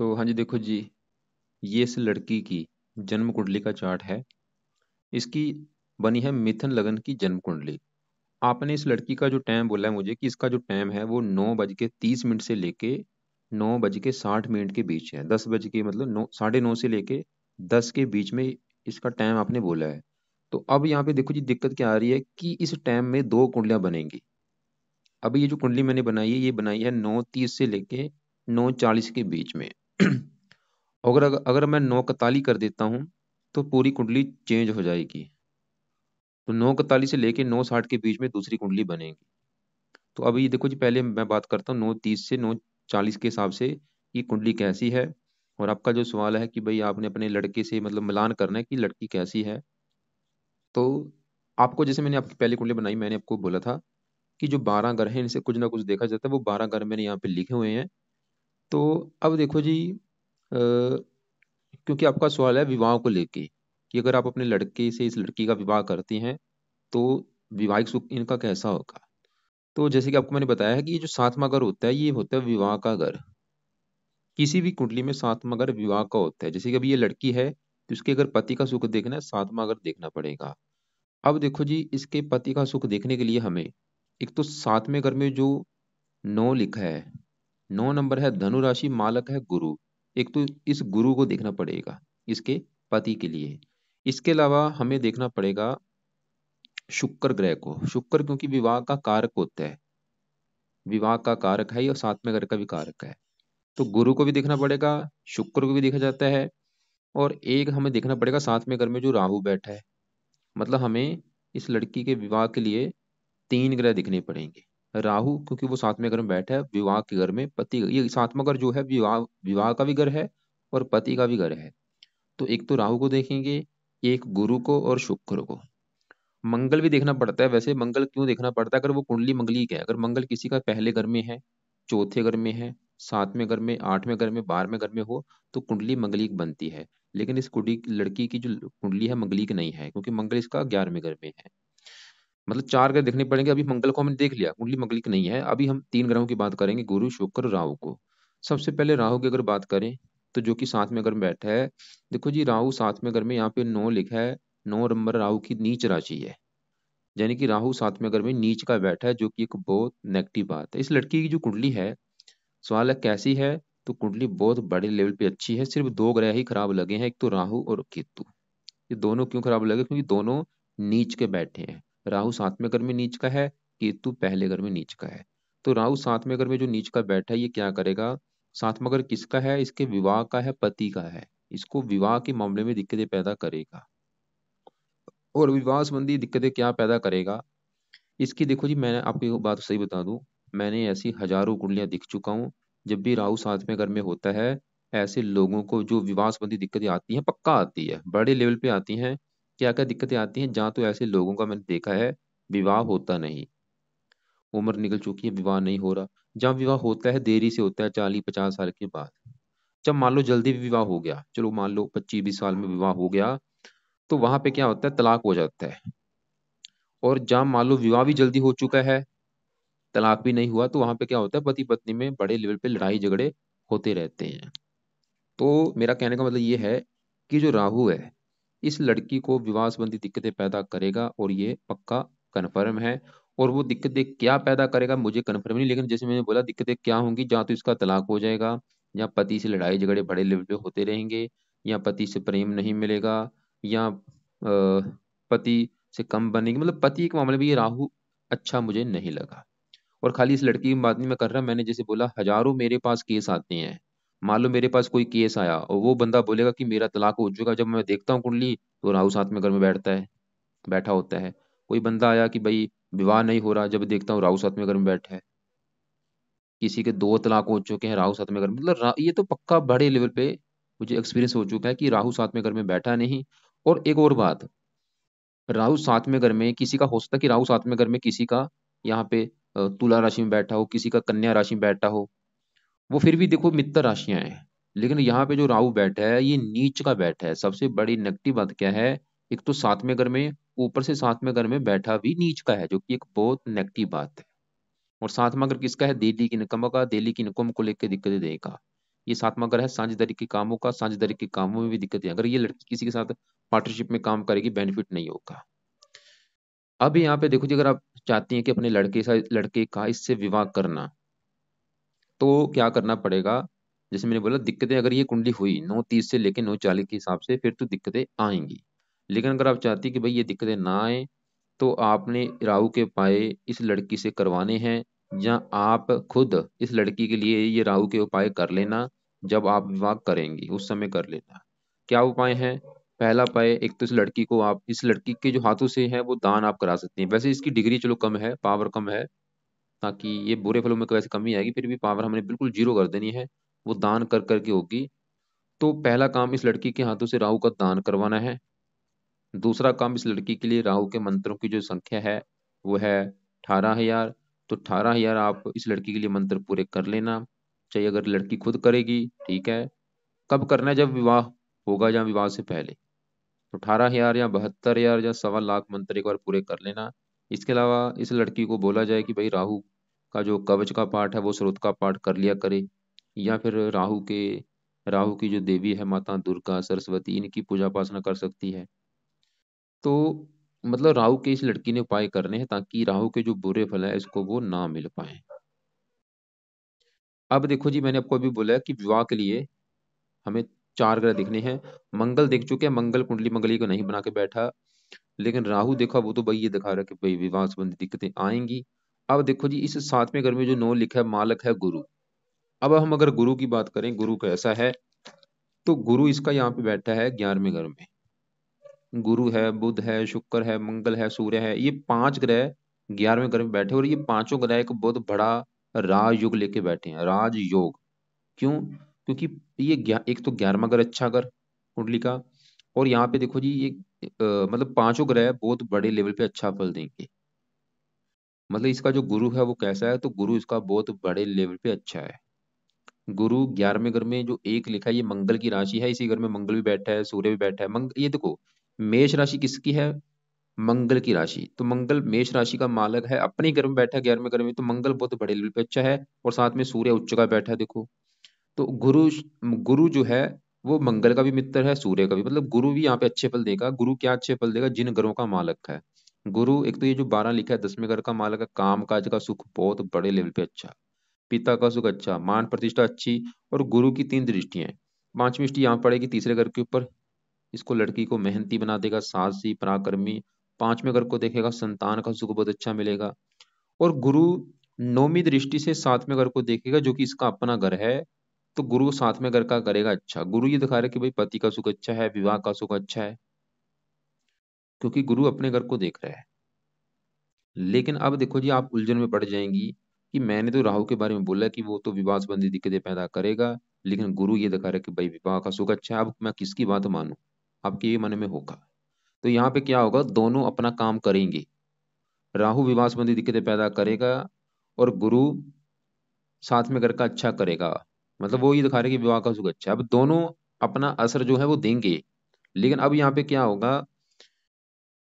तो हाँ जी, देखो जी, ये इस लड़की की जन्म कुंडली का चार्ट है। इसकी बनी है मिथुन लगन की जन्म कुंडली। आपने इस लड़की का जो टाइम बोला है मुझे कि इसका जो टाइम है वो 9:30 से लेके 9:60 के बीच है। 10 बजे के मतलब 9, 9:30 से लेके 10 के बीच में इसका टाइम आपने बोला है। तो अब यहाँ पे देखो जी, दिक्कत क्या आ रही है कि इस टाइम में दो कुंडलियां बनेंगी। अब ये जो कुंडली मैंने बनाई है, ये बनाई है 9:30 से लेके 9:40 के बीच में। अगर मैं 9:41 कर देता हूँ तो पूरी कुंडली चेंज हो जाएगी। तो 9:41 से लेके 9:60 के बीच में दूसरी कुंडली बनेगी। तो अभी देखो जी, पहले मैं बात करता हूँ 9:30 से 9:40 के हिसाब से ये कुंडली कैसी है। और आपका जो सवाल है कि भाई आपने अपने लड़के से मतलब मिलान करना है कि लड़की कैसी है। तो आपको, जैसे मैंने आपकी पहली कुंडली बनाई, मैंने आपको बोला था कि जो 12 ग्रह हैं इनसे कुछ ना कुछ देखा जाता है। वो 12 ग्रह मैंने यहाँ पे लिखे हुए हैं। तो अब देखो जी, क्योंकि आपका सवाल है विवाह को लेके कि अगर आप अपने लड़के से इस लड़की का विवाह करती हैं तो वैवाहिक सुख इनका कैसा होगा। तो जैसे कि आपको मैंने बताया है कि ये जो सातवां घर होता है ये होता है विवाह का घर। किसी भी कुंडली में सातवां घर विवाह का होता है। जैसे कि अभी ये लड़की है तो इसके अगर पति का सुख देखना है, सातवां घर देखना पड़ेगा। अब देखो जी, इसके पति का सुख देखने के लिए हमें एक तो सातवें घर में जो 9 लिखा है, 9 नंबर है, धनु राशि, मालक है गुरु। एक तो इस गुरु को देखना पड़ेगा इसके पति के लिए। इसके अलावा हमें देखना पड़ेगा शुक्र ग्रह को। शुक्र क्योंकि विवाह का कारक होता है, विवाह का कारक है और सातवें घर का भी कारक है। तो गुरु को भी देखना पड़ेगा, शुक्र को भी देखा जाता है। और एक हमें देखना पड़ेगा सातवें घर में जो राहु बैठा है। मतलब हमें इस लड़की के विवाह के लिए 3 ग्रह दिखने पड़ेंगे। राहु क्योंकि वो सातवें घर में बैठा है, विवाह के घर में पति, ये सातवां घर जो है विवाह विवाह का भी घर है और पति का भी घर है। तो एक तो राहु को देखेंगे, एक गुरु को और शुक्र को। मंगल भी देखना पड़ता है। वैसे मंगल क्यों देखना पड़ता है, अगर वो कुंडली मंगलिक है, अगर मंगल किसी का पहले घर में है, चौथे घर में है, सातवें घर में, आठवें घर में, 12वें घर में हो तो कुंडली मंगलिक बनती है। लेकिन इस कुंडली लड़की की जो कुंडली है मंगलिक नहीं है क्योंकि मंगल इसका 11वें घर में है। मतलब 4 ग्रह देखने पड़ेंगे। अभी मंगल को हमने देख लिया, कुंडली मंगलिक नहीं है। अभी हम 3 ग्रहों की बात करेंगे, गुरु शुक्र राहु को। सबसे पहले राहु की अगर बात करें तो जो कि सातवें घर में बैठा है। देखो जी, राहु सातवें घर में, यहाँ पे 9 लिखा है। 9 नंबर राहु की नीच राशि है, यानी कि राहु सातवें घर में नीच का बैठा है, जो कि एक बहुत नेगेटिव बात है। इस लड़की की जो कुंडली है, सवाल है कैसी है। तो कुंडली बहुत बड़े लेवल पे अच्छी है। सिर्फ 2 ग्रह ही खराब लगे हैं, एक तो राहु और केतु। ये दोनों क्यों खराब लगे, क्योंकि दोनों नीच के बैठे हैं। राहु सातवें घर में नीच का है, केतु पहले घर में नीच का है। तो राहु सातवें घर में जो नीच का बैठा है ये क्या करेगा। सातवां घर किसका है, इसके विवाह का है, पति का है। इसको विवाह के मामले में दिक्कतें पैदा करेगा। और विवाह संबंधी दिक्कतें क्या पैदा करेगा इसकी, देखो जी, मैं आपको एक बात सही बता दूं, मैंने ऐसी हजारों कुंडलियां दिख चुका हूँ। जब भी राहु सातवें घर में होता है, ऐसे लोगों को जो विवाह संबंधी दिक्कतें आती हैं, पक्का आती है, बड़े लेवल पे आती हैं। क्या क्या दिक्कतें आती हैं, जहाँ तो ऐसे लोगों का मैंने देखा है विवाह होता नहीं, उम्र निकल चुकी है विवाह नहीं हो रहा। जहाँ विवाह होता है देरी से होता है, 40-50 साल के बाद। जब मान लो जल्दी भी विवाह हो गया, चलो मान लो 25-20 साल में विवाह हो गया, तो वहां पे क्या होता है, तलाक हो जाता है। और जहाँ मान लो विवाह भी जल्दी हो चुका है, तलाक भी नहीं हुआ, तो वहां पे क्या होता है, पति पत्नी में बड़े लेवल पे लड़ाई झगड़े होते रहते हैं। तो मेरा कहने का मतलब ये है कि जो राहु है इस लड़की को विवाह संबंधी दिक्कतें पैदा करेगा, और ये पक्का कन्फर्म है। और वो दिक्कतें क्या पैदा करेगा मुझे कन्फर्म नहीं, लेकिन जैसे मैंने बोला दिक्कतें क्या होंगी, जहाँ तो इसका तलाक हो जाएगा, या पति से लड़ाई झगड़े बड़े लेवल पे होते रहेंगे, या पति से प्रेम नहीं मिलेगा, या पति से कम बनेगी। मतलब पति के मामले में ये राहु अच्छा मुझे नहीं लगा। और खाली इस लड़की की बात नहीं मैं कर रहा, मैंने जैसे बोला हजारों मेरे पास केस आते हैं। मान लो मेरे पास कोई केस आया और वो बंदा बोलेगा कि मेरा तलाक हो चुका, जब मैं देखता हूँ कुंडली तो राहु साथ में घर में बैठा होता है। कोई बंदा आया कि भाई विवाह नहीं हो रहा, जब देखता हूँ राहु साथ में घर में बैठा है। किसी के 2 तलाक हो चुके हैं, राहु साथ में घर में, मतलब ये तो पक्का बड़े लेवल पे मुझे एक्सपीरियंस हो चुका है कि राहु साथ में घर में बैठा नहीं। और एक और बात, राहु साथ में घर में किसी का हो सकता है कि राहु साथ में घर में किसी का यहाँ पे तुला राशि में बैठा हो, किसी का कन्या राशि में बैठा हो। वो फिर भी देखो मित्र राशियां हैं। लेकिन यहाँ पे जो राहु बैठा है ये नीच का बैठा है। सबसे बड़ी नेगेटिव बात क्या है, एक तो सातवें घर में, ऊपर से सातवें घर में बैठा भी नीच का है, जो कि एक बहुत नेगेटिव बात है। और सातवां घर किसका है, दिल्ली की इनकम का, दिल्ली की इनकम को लेकर दिक्कतें देगा। ये सातवां घर है साझेदारी के कामों का, साझेदारी के कामों में भी दिक्कतें। अगर ये लड़की किसी के साथ पार्टनरशिप में काम करेगी, बेनिफिट नहीं होगा। अब यहाँ पे देखो जी, अगर आप चाहती हैं कि अपने लड़के का इससे विवाह करना, तो क्या करना पड़ेगा? जैसे मैंने बोला, दिक्कतें अगर ये कुंडली हुई 9:30 से लेके 9:40 के हिसाब से, फिर तो दिक्कतें आएंगी। लेकिन अगर आप चाहती हैं कि भाई ये दिक्कतें ना आए, तो आपने राहु के उपाय इस लड़की से करवाने हैं, या आप खुद इस लड़की के लिए ये राहु के उपाय कर लेना। जब आप विवाह करेंगी उस समय कर लेना। क्या उपाय है? पहला उपाय, एक तो इस लड़की के जो हाथों से है वो दान आप करा सकती हैं। वैसे इसकी डिग्री चलो कम है, पावर कम है, ताकि ये बुरे फलों में वैसे कमी आएगी, फिर भी पावर हमने बिल्कुल जीरो कर देनी है, वो दान कर करके होगी। तो पहला काम, इस लड़की के हाथों से राहु का दान करवाना है। दूसरा काम, इस लड़की के लिए राहु के मंत्रों की जो संख्या है वो है 18,000। तो 18,000 आप इस लड़की के लिए मंत्र पूरे कर लेना। चाहिए अगर लड़की खुद करेगी, ठीक है। कब करना है? जब विवाह होगा या विवाह से पहले। तो 18,000 या 72,000 या 1.25 लाख मंत्र एक बार पूरे कर लेना। इसके अलावा इस लड़की को बोला जाए कि भाई राहु का जो कवच का पाठ है वो स्रोत का पाठ कर लिया करे, या फिर राहु की जो देवी है माता दुर्गा, सरस्वती, इनकी पूजा उपासना कर सकती है। तो मतलब राहु के इस लड़की ने उपाय करने हैं, ताकि राहु के जो बुरे फल है इसको वो ना मिल पाए। अब देखो जी, मैंने आपको अभी बोला है कि विवाह के लिए हमें 4 ग्रह दिखने हैं। मंगल देख चुके हैं, मंगल कुंडली मंगली को नहीं बना के बैठा। लेकिन राहु देखा, वो तो भाई ये दिखा रहा है कि भाई विवाह संबंधी दिक्कतें आएंगी। अब देखो जी, इस 7वें घर में जो 9 लिखा है, मालक है गुरु। अब हम अगर गुरु की बात करें, गुरु कैसा है, तो गुरु इसका यहाँ पे बैठा है 11वें घर में। गुरु है, बुध है, शुक्र है, मंगल है, सूर्य है, ये 5 ग्रह 11वें घर में बैठे, और ये पांचों ग्रह एक बहुत बड़ा राजयोग लेके बैठे हैं, राजयोग। क्यों? क्योंकि एक तो 11वां घर अच्छा घर कुंडली का, और यहाँ पे देखो जी, ये मतलब पांचों ग्रह बहुत बड़े लेवल पे अच्छा फल देंगे। मतलब इसका जो गुरु है वो कैसा है, तो गुरु इसका बहुत बड़े लेवल पे अच्छा है। गुरु 11वें घर में जो एक लिखा है, ये मंगल की राशि है, इसी घर में मंगल भी बैठा है, सूर्य भी बैठा है। ये देखो, मेष राशि किसकी है? मंगल की राशि। तो मंगल मेष राशि का मालक है, अपने घर में बैठा है 11वें घर में, तो मंगल बहुत बड़े लेवल पे अच्छा है। और साथ में सूर्य उच्च का बैठा है, देखो। तो गुरु जो है वो मंगल का भी मित्र है, सूर्य का भी। मतलब गुरु भी यहाँ पे अच्छे फल देगा। गुरु क्या अच्छे फल देगा? जिन ग्रहों का मालक है गुरु, एक तो ये जो 12 लिखा है 10वें घर का मालक है, काम काज का सुख बहुत बड़े लेवल पे अच्छा, पिता का सुख अच्छा, मान प्रतिष्ठा अच्छी। और गुरु की 3 दृष्टियां हैं। 5वीं दृष्टि यहाँ पड़ेगी तीसरे घर के ऊपर, इसको लड़की को मेहनती बना देगा, साहसी पराक्रमी। 5वें घर को देखेगा, संतान का सुख बहुत अच्छा मिलेगा। और गुरु 9वीं दृष्टि से 7वें घर को देखेगा, जो कि इसका अपना घर है। तो गुरु 7वें घर का करेगा अच्छा। गुरु ये दिखा रहा है कि भाई पति का सुख अच्छा है, विवाह का सुख अच्छा है, क्योंकि गुरु अपने घर को देख रहा है। लेकिन अब देखो जी, आप उलझन में पड़ जाएंगी कि मैंने तो राहु के बारे में बोला कि वो तो विवाह संबंधी दिक्कतें पैदा करेगा, लेकिन गुरु ये दिखा रहा है कि भाई विवाह का सुख अच्छा है। अब मैं किसकी बात मानूं? आपके ये मन में होगा। तो यहाँ पे क्या होगा, दोनों अपना काम करेंगे। राहु विवाह संबंधी दिक्कतें पैदा करेगा, और गुरु साथ में घर का अच्छा करेगा। मतलब वो ये दिखा रहे कि विवाह का सुख अच्छा है। अब दोनों अपना असर जो है वो देंगे। लेकिन अब यहाँ पे क्या होगा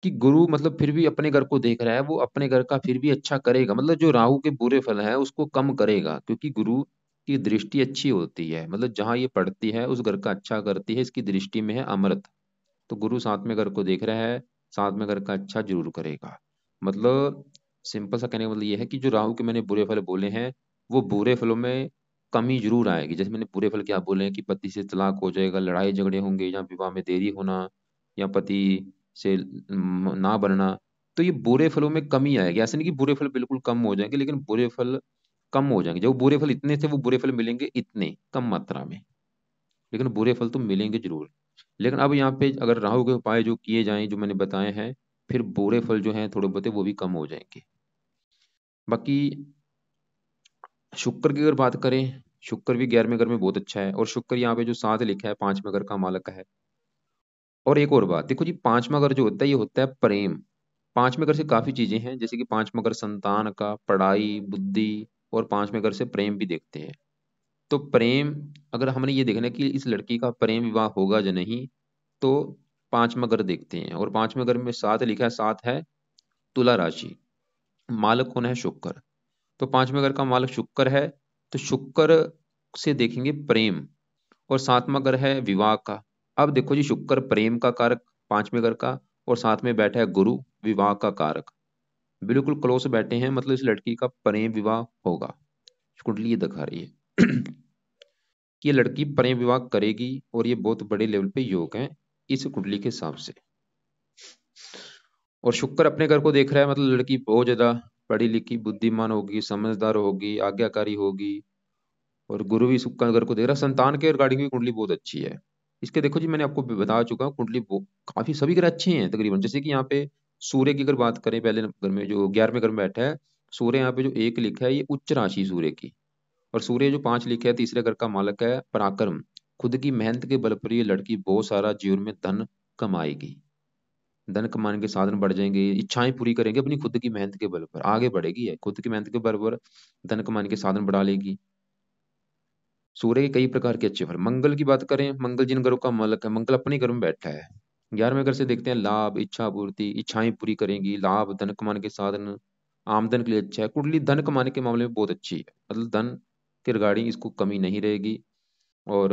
कि गुरु मतलब फिर भी अपने घर को देख रहा है, वो अपने घर का फिर भी अच्छा करेगा। मतलब जो राहु के बुरे फल है उसको कम करेगा, क्योंकि गुरु की दृष्टि अच्छी होती है। मतलब जहां ये पड़ती है उस घर का अच्छा करती है, इसकी दृष्टि में है अमृत। तो गुरु साथ में घर को देख रहा है, साथ में घर का अच्छा जरूर करेगा। मतलब सिंपल सा कहने का मतलब ये है कि जो राहु के मैंने बुरे फल बोले हैं, वो बुरे फलों में कमी जरूर आएगी। जैसे मैंने बुरे फल क्या बोले हैं कि पति से तलाक हो जाएगा, लड़ाई झगड़े होंगे, या विवाह में देरी होना, या पति से ना बनना। तो ये बुरे फलों में कमी आएगी। ऐसे नहीं कि बुरे फल बिल्कुल कम हो जाएंगे, लेकिन बुरे फल कम हो जाएंगे। जो बुरे फल इतने थे वो बुरे फल मिलेंगे इतने कम मात्रा में, लेकिन बुरे फल तो मिलेंगे जरूर। लेकिन अब यहाँ पे अगर राहु के उपाय जो किए जाएं, जो मैंने बताए हैं, फिर बुरे फल जो हैं थोड़े बहुत वो भी कम हो जाएंगे। बाकी शुक्र की अगर बात करें, शुक्र भी 11वें घर में बहुत अच्छा है, और शुक्र यहाँ पे जो 7 लिखा है 5वें घर का मालक है। और एक और बात देखो जी, 5वां घर जो होता है ये होता है प्रेम। 5वें घर से काफी चीजें हैं, जैसे कि 5वां घर संतान का, पढ़ाई, बुद्धि, और 5वें घर से प्रेम भी देखते हैं। तो प्रेम, अगर हमने ये देखना है कि इस लड़की का प्रेम विवाह होगा या नहीं, तो 5वां घर देखते हैं। और 5वें घर में 7 लिखा है, 7 है तुला राशि, मालक कौन है? शुक्र। तो 5वें घर का मालक शुक्र है। तो शुक्र से देखेंगे प्रेम, और सातवां घर है विवाह का। अब देखो जी, शुक्र प्रेम का कारक 5वें घर का, और साथ में बैठा है गुरु विवाह का कारक, बिल्कुल क्लोज बैठे हैं, मतलब इस लड़की का प्रेम विवाह होगा। कुंडली ये दिखा रही है कि ये लड़की प्रेम विवाह करेगी, और ये बहुत बड़े लेवल पे योग है इस कुंडली के हिसाब से। और शुक्र अपने घर को देख रहा है, मतलब लड़की बहुत ज्यादा पढ़ी लिखी बुद्धिमान होगी, समझदार होगी, आज्ञाकारी होगी। और गुरु भी शुक्र घर को देख रहा है, संतान के रिगार्डिंग भी कुंडली बहुत अच्छी है। इसके देखो जी, मैंने आपको बता चुका हूँ कुंडली काफी सभी ग्रह अच्छे हैं तकरीबन। जैसे कि यहाँ पे सूर्य की अगर बात करें, पहले नंबर में जो 11वें घर में बैठा है सूर्य, यहाँ पे जो 1 लिखा है ये उच्च राशि सूर्य की। और सूर्य जो 5 लिखा है तीसरे घर का मालक है पराक्रम। खुद की मेहनत के बल पर ये लड़की बहुत सारा जीवन में धन कमाएगी, धन कमाने के साधन बढ़ जाएंगे, इच्छाएं पूरी करेंगे अपनी खुद की मेहनत के बल पर, आगे बढ़ेगी है खुद की मेहनत के बल पर, धन कमाने के साधन बढ़ा लेगी। सूर्य के कई प्रकार के अच्छे फल। मंगल की बात करें, मंगल जिन ग्रहों का मालक है, मंगल अपने घर में बैठा है 11वें घर से देखते हैं लाभ, इच्छा पूर्ति, इच्छाएं पूरी करेंगी, लाभ, धन कमाने के साधन, आमदन के लिए अच्छा है। कुंडली धन कमाने के मामले में बहुत अच्छी है, मतलब धन के रिगार्डिंग इसको कमी नहीं रहेगी। और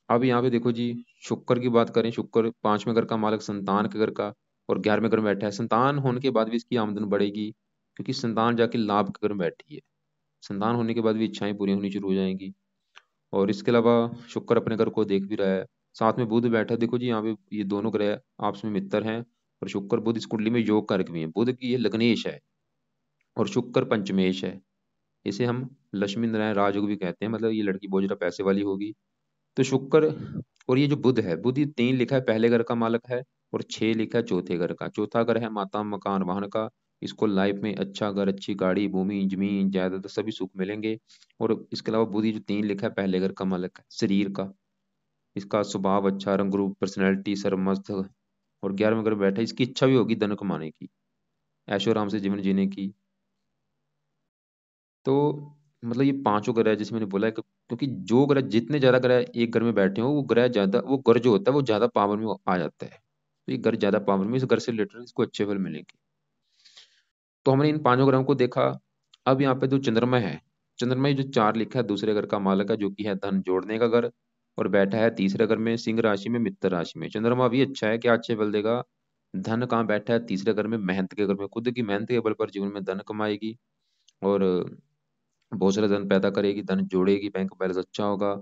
अब यहाँ पे देखो जी, शुक्र की बात करें, शुक्र 5वें घर का मालक संतान के घर का, और 11वें घर में बैठा है। संतान होने के बाद भी इसकी आमदन बढ़ेगी, क्योंकि संतान जाके लाभ के घर में बैठी है। संतान होने के बाद भी इच्छाएं पूरी होनी शुरू हो जाएंगी। और इसके अलावा शुक्र अपने घर को देख भी रहा है, साथ में बुध बैठा है। देखो जी, यहाँ पे ये दोनों ग्रह आपस में मित्र हैं, और शुक्र बुध इस कुंडली में योग कारक भी है। बुध की ये लग्नेश है, और शुक्र पंचमेश है। इसे हम लक्ष्मी नारायण राजयोग भी कहते हैं, मतलब ये लड़की बहुत ज्यादा पैसे वाली होगी। तो शुक्र, और ये जो बुध है, बुध ये 3 लिखा है पहले घर का मालक है, और 6 लिखा है चौथे घर का। चौथा घर है माता मकान वाहन का। इसको लाइफ में अच्छा घर, अच्छी गाड़ी, भूमि, जमीन, जायदाद सभी सुख मिलेंगे। और इसके अलावा बुध ये जो 3 लिखा है पहले घर का मालक है शरीर का। इसका स्वभाव अच्छा, रंग रूप, पर्सनैलिटी सरमस्त। और 11वें घर में बैठा है, इसकी इच्छा भी होगी धन कमाने की, ऐशो आराम से जीवन जीने की। तो मतलब ये पांचों ग्रह जैसे मैंने बोला है क्योंकि जो ग्रह, जितने ज्यादा ग्रह एक घर में बैठे हो, वो ग्रह ज्यादा, वो घर जो होता है वो ज्यादा पावर में आ जाता है। तो ये घर ज्यादा पावर में, इस घर से रिलेटेड इसको अच्छे फल मिलेंगे। तो हमने इन पांचों ग्रहों को देखा। अब यहाँ पे जो चंद्रमा है, चंद्रमा ये जो 4 लिखा है दूसरे घर का मालक है, जो कि है धन जोड़ने का घर, और बैठा है तीसरे घर में सिंह राशि में, मित्र राशि में। चंद्रमा भी अच्छा है, क्या अच्छे फल देगा। धन कहाँ बैठा है, तीसरे घर में, मेहनत के घर में, खुद की मेहनत के बल पर जीवन में धन कमाएगी, और बहुत सारा धन पैदा करेगी, धन जोड़ेगी, बैंक बैलेंस अच्छा होगा।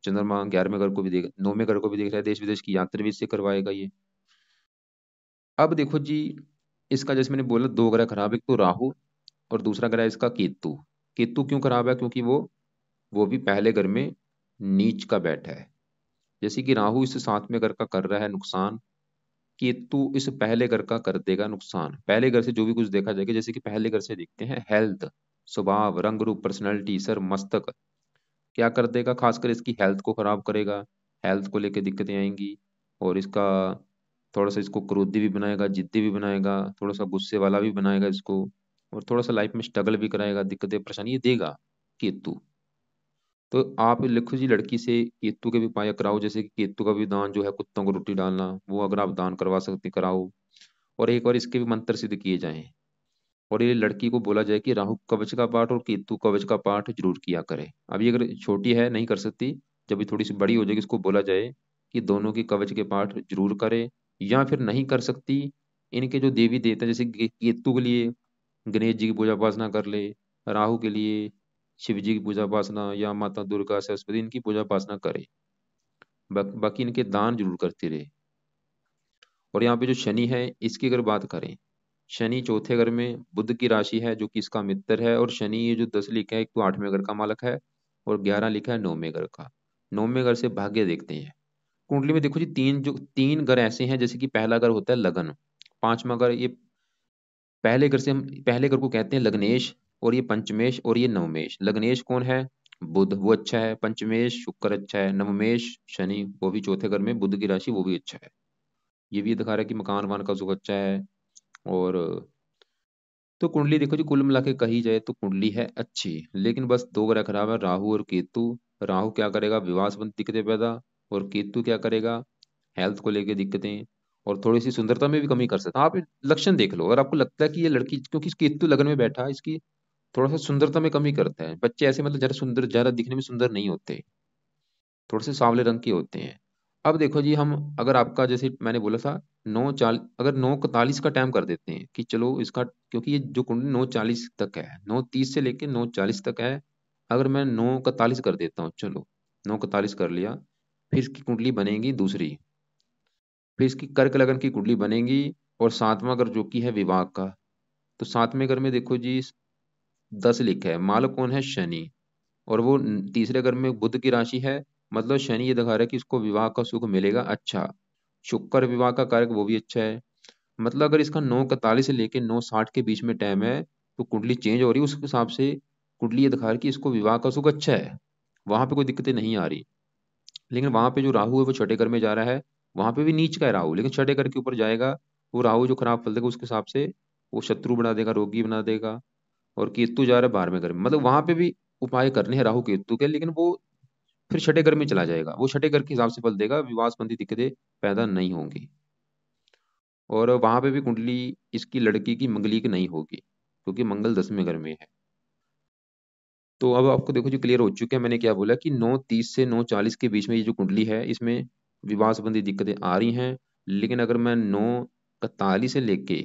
चंद्रमा 11वें घर को भी देख, 9वें घर को भी देख रहा है, देश विदेश की यात्रा भी इससे करवाएगा ये। अब देखो जी, इसका जैसे मैंने बोला 2 ग्रह खराब है, एक तो राहु, और दूसरा ग्रह इसका केतु। केतु क्यों खराब है, क्योंकि वो भी पहले घर में नीच का बैठा है। जैसे कि राहु इस 7वें घर का कर रहा है नुकसान, केतु इस पहले घर का कर देगा नुकसान। पहले घर से जो भी कुछ देखा जाएगा, जैसे कि पहले घर से देखते हैं हेल्थ, स्वभाव, रंग रूप, पर्सनैलिटी, सर मस्तक, क्या कर देगा, खासकर इसकी हेल्थ को खराब करेगा। हेल्थ को लेके दिक्कतें आएंगी। और इसका थोड़ा सा इसको क्रोधी भी बनाएगा, जिद्दी भी बनाएगा, थोड़ा सा गुस्से वाला भी बनाएगा इसको। और थोड़ा सा लाइफ में स्ट्रगल भी कराएगा, दिक्कतें परेशानी ये देगा केतु। तो आप लिखो जी, लड़की से केतु के भी उपाय कराओ, जैसे कि केतु का भी दान जो है कुत्तों को रोटी डालना, वो अगर आप दान करवा सकते कराओ। और एक बार इसके भी मंत्र सिद्ध किए जाएं। और ये लड़की को बोला जाए कि राहु कवच का पाठ और केतु कवच का पाठ जरूर किया करे। अभी अगर छोटी है नहीं कर सकती, जब ये थोड़ी सी बड़ी हो जाएगी इसको बोला जाए कि दोनों की कवच के पाठ जरूर करे। या फिर नहीं कर सकती, इनके जो देवी देवता, जैसे केतु के लिए गणेश जी की पूजा उपासना कर ले, राहु के लिए शिव जी की पूजा उपासना, या माता दुर्गा, सरस्वती, इनकी पूजा उपासना करे। बाकी इनके दान जरूर करती रहे। और यहाँ पे जो शनि है, इसकी अगर बात करें, शनि चौथे घर में, बुध की राशि है जो कि इसका मित्र है। और शनि ये जो 10 लिखा है, एक तो 8वें घर का मालक है, और 11 लिखा है 9वें घर का। 9वें घर से भाग्य देखते हैं। कुंडली में देखो जी, 3 घर ऐसे हैं, जैसे कि पहला घर होता है लगन, 5वां घर ये पहले घर से, हम पहले घर को कहते हैं लग्नेश, और ये पंचमेश, और ये नवमेश। लग्नेश कौन है, बुध, वो अच्छा है। पंचमेश शुक्र अच्छा है। नवमेश शनि, वो भी चौथे घर में, बुध की राशि, वो भी अच्छा है। ये भी दिखा रहा है कि मकान वान का सुख अच्छा है। और तो कुंडली देखो जी, कुल मिला के कही जाए तो कुंडली है अच्छी, लेकिन बस 2 ग्रह खराब है, राहु और केतु। राहु क्या करेगा, विवाह संबंधी दिक्कतें पैदा। और केतु क्या करेगा, हेल्थ को लेके दिक्कतें। और थोड़ी सी सुंदरता में भी कमी कर सकता है। आप लक्षण देख लो, अगर आपको लगता है कि ये लड़की, क्योंकि केतु लगन में बैठा है, इसकी थोड़ा सा सुंदरता में कमी करता है। बच्चे ऐसे मतलब ज़्यादा सुंदर, ज़्यादा दिखने में सुंदर नहीं होते, थोड़े से सांवले रंग के होते हैं। अब देखो जी, हम अगर आपका जैसे मैंने बोला था 9:40, अगर 9:41 का टाइम कर देते हैं कि चलो इसका, क्योंकि ये जो कुंडली 9:40 तक है, 9:30 से लेके 9:40 तक है, अगर मैं 9:41 कर देता हूँ, चलो 9:41 कर लिया, फिर इसकी कुंडली बनेगी दूसरी, फिर इसकी कर्क लगन की कुंडली बनेगी, और सातवां घर जो कि है विवाह का। तो सातवें घर में देखो जी 10 लिखा है, मालक कौन है, शनि, और वो तीसरे घर में बुध की राशि है, मतलब शनि ये दिखा रहा है कि इसको विवाह का सुख मिलेगा अच्छा। शुक्र विवाह का कारक, वो भी अच्छा है। मतलब अगर इसका 9:41 से लेके 9:60 के बीच में टाइम है, तो कुंडली चेंज हो रही है उस हिसाब से। कुंडली ये दिखा रही है कि इसको विवाह का सुख अच्छा है, वहां पे कोई दिक्कतें नहीं आ रही। लेकिन वहां पे जो राहु है वो छठे घर में जा रहा है, वहां पे भी नीच का है राहु, लेकिन छठे घर के ऊपर जाएगा। वो राहु जो खराब फल देगा उसके हिसाब से वो शत्रु बना देगा, रोगी बना देगा। और केतु जा रहा है 12वें घर में, मतलब वहां पे भी उपाय करने हैं राहु केतु के, लेकिन वो फिर छठे घर में चला जाएगा, वो छठे घर के हिसाब से फल देगा, विवाह संबंधी दिक्कतें पैदा नहीं होंगी। और वहां पे भी कुंडली इसकी लड़की की मंगलिक नहीं होगी, क्योंकि मंगल 10वें घर में है। तो अब आपको देखो जो क्लियर हो चुका है, मैंने क्या बोला कि 9:30 से 9:40 के बीच में ये जो कुंडली है, इसमें विवाह संबंधी दिक्कतें आ रही हैं। लेकिन अगर मैं 9:41 से लेके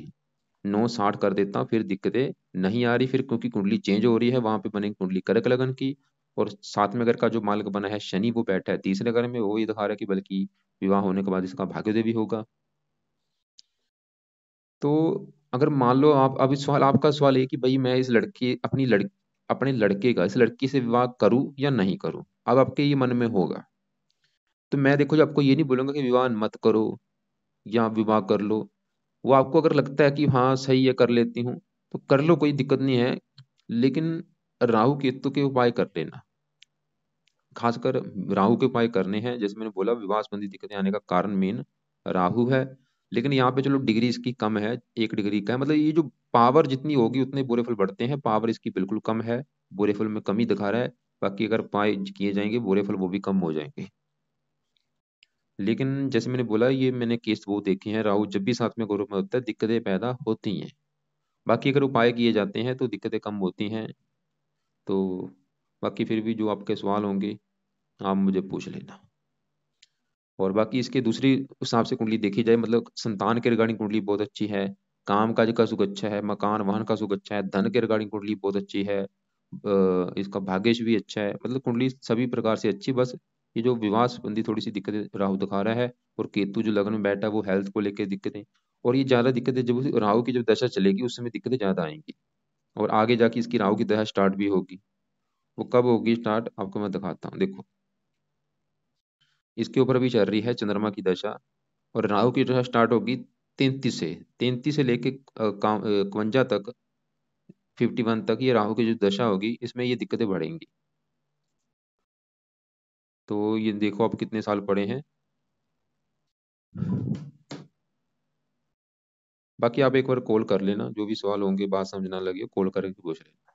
9:60 कर देता हूँ, फिर दिक्कतें नहीं आ रही, फिर क्योंकि कुंडली चेंज हो रही है, वहां पे बनेगी कुंडली कर्क लगन की। और सातवें घर का जो मालिक बना है शनि, वो बैठा है तीसरे घर में, वो ये दिखा रहा है कि बल्कि विवाह होने के बाद इसका भाग्योदय भी होगा। तो अगर मान लो आप, अभी सवाल आपका सवाल है कि भाई मैं इस लड़की अपनी लड़की अपने लड़के का इस लड़की से विवाह करूं या नहीं करूं, अब आपके ये मन में होगा। तो मैं देखो जो आपको ये नहीं बोलूंगा कि विवाह मत करो या विवाह कर लो। वो आपको अगर लगता है कि हाँ सही है कर लेती हूँ, तो कर लो, कोई दिक्कत नहीं है। लेकिन राहु केतु के उपाय कर लेना, खासकर राहु के उपाय करने हैं। जैसे मैंने बोला, विवाह संबंधी दिक्कतें आने का कारण मेन राहु है। लेकिन यहाँ पे चलो डिग्री इसकी कम है, 1 डिग्री का है, मतलब ये जो पावर जितनी होगी उतने बुरे फल बढ़ते हैं, पावर इसकी बिल्कुल कम है, बुरे फल में कमी दिखा रहा है। बाकी अगर उपाय किए जाएंगे बुरे फल वो भी कम हो जाएंगे। लेकिन जैसे मैंने बोला, ये मैंने केस वो देखे हैं, राहु जब भी साथ में ग्रुप में होता है दिक्कतें पैदा होती हैं। बाकी अगर उपाय किए जाते हैं तो दिक्कतें कम होती हैं। तो बाकी फिर भी जो आपके सवाल होंगे आप मुझे पूछ लेना। और बाकी इसके दूसरी हिसाब से कुंडली देखी जाए, मतलब संतान के रिगार्डिंग कुंडली बहुत अच्छी है, काम काज का सुख अच्छा है, मकान वाहन का सुख अच्छा है, धन के रिगार्डिंग कुंडली बहुत अच्छी है, इसका भाग्यश भी अच्छा है, मतलब कुंडली सभी प्रकार से अच्छी। बस ये जो विवाह संबंधी थोड़ी सी दिक्कतें राहु दिखा रहा है, और केतु जो लग्न में बैठा है वो हेल्थ को लेकर दिक्कतें। और ये ज्यादा दिक्कतें जब राहु की जब दशा चलेगी उस समय दिक्कतें ज्यादा आएंगी, और आगे जाके इसकी राहु की दशा स्टार्ट भी होगी। वो कब होगी स्टार्ट आपको मैं दिखाता हूँ, देखो इसके ऊपर अभी चल रही है चंद्रमा की दशा, और राहु की दशा स्टार्ट होगी 33 से लेके 51 तक, 51 तक ये राहु की जो दशा होगी इसमें ये दिक्कतें बढ़ेंगी। तो ये देखो आप कितने साल पड़े हैं। बाकी आप एक बार कॉल कर लेना, जो भी सवाल होंगे, बात समझना लगे कॉल करके पूछ लेना।